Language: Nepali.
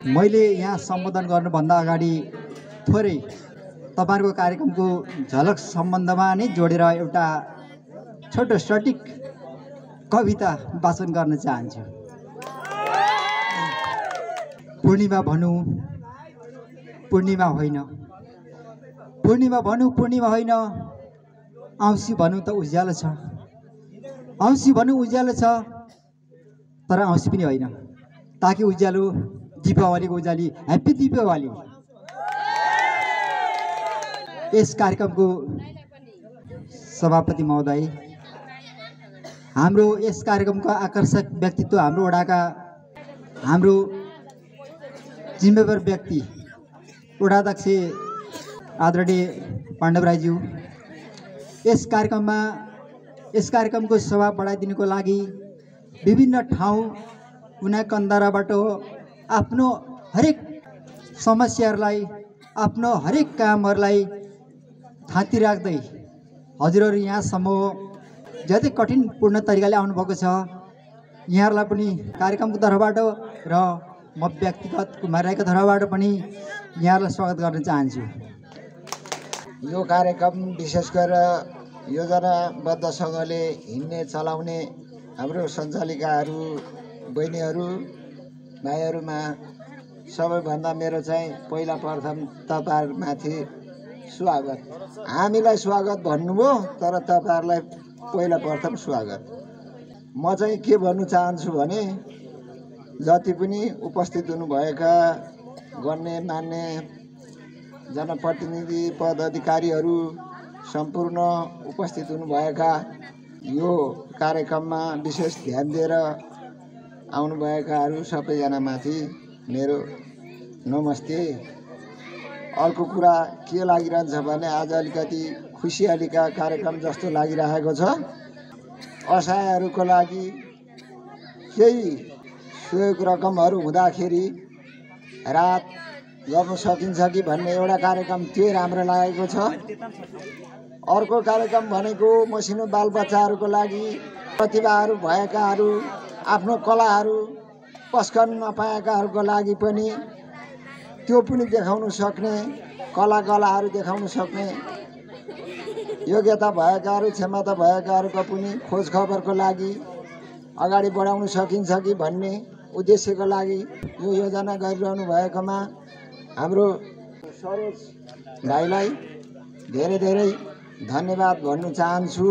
मैले यहाँ सम्बोधन गर्नुभन्दा अगाडि थोरै तपाईहरुको कार्यक्रमको झलक सम्बन्धमा नै जोडेर एउटा छोटो सटिक कविता वाचन गर्न चाहन्छु। पूर्णिमा भनौँ पूर्णिमा होइन, पूर्णिमा भनौँ पूर्णिमा होइन, औँसी भनौँ त उज्यालो छ, औँसी भनौँ उज्यालो छ, तर औँसी पनि होइन, ताकि उज्यालो दीपावलीको उज्याली। ह्याप्पी दीपावली। यस कार्यक्रमको सभापति महोदय, हाम्रो यस कार्यक्रमको आकर्षक व्यक्तित्व हाम्रो वडाका हाम्रो जिम्मेवार व्यक्ति वडाध्यक्ष आदरणीय पाण्डव राईज्यू, यस कार्यक्रमको शोभा बढाइदिनुको लागि विभिन्न ठाउँ कुना कन्दराबाट आफ्नो हरेक समस्याहरूलाई आफ्नो हरेक कामहरूलाई थाती राख्दै हजुरहरू यहाँसम्म जति कठिनपूर्ण तरिकाले आउनुभएको छ, यहाँहरूलाई पनि कार्यक्रमको तर्फबाट र म व्यक्तिगत कुमार राईको तर्फबाट पनि यहाँहरूलाई स्वागत गर्न चाहन्छु। यो कार्यक्रम विशेष गरेर योजनाबद्धसँगले हिँड्ने चलाउने हाम्रो सञ्चालिकाहरू बहिनीहरू भाइहरूमा सबैभन्दा मेरो चाहिँ पहिला प्रथम तपाईहरुमाथि स्वागत। हामीलाई स्वागत भन्नुभयो, तर तपाईहरुलाई पहिला प्रथम स्वागत। म चाहिँ के भन्नु चाहन्छु भने जति पनि उपस्थित हुनुभएका गण्य मान्य जनप्रतिनिधि पदाधिकारीहरू सम्पूर्ण उपस्थित हुनुभएका यो कार्यक्रममा विशेष ध्यान दिएर आउनुभएकाहरू सबैजनामाथि मेरो नमस्ते। अर्को कुरा के लागिरहन्छ भने आज अलिकति खुसियालीका कार्यक्रम जस्तो लागिरहेको छ। असहायहरूको लागि केही सहयोग रकमहरू हुँदाखेरि रात गर्न सकिन्छ कि भन्ने एउटा कार्यक्रम त्यो राम्रो लागेको छ। अर्को कार्यक्रम भनेको मसिनो बालबच्चाहरूको लागि प्रतिभाहरू भएकाहरू आफ्नो कलाहरू पस्कन नपाएकाहरूको लागि पनि त्यो पनि देखाउन सक्ने, कलाहरू देखाउन सक्ने योग्यता भएकाहरू क्षमता भएकाहरूको पनि खोज खबरको लागि अगाडि बढाउन सकिन्छ कि भन्ने उद्देश्यको लागि यो योजना गरिरहनु भएकोमा हाम्रो सरोज भाइलाई धेरै धेरै धन्यवाद भन्न चाहन्छु।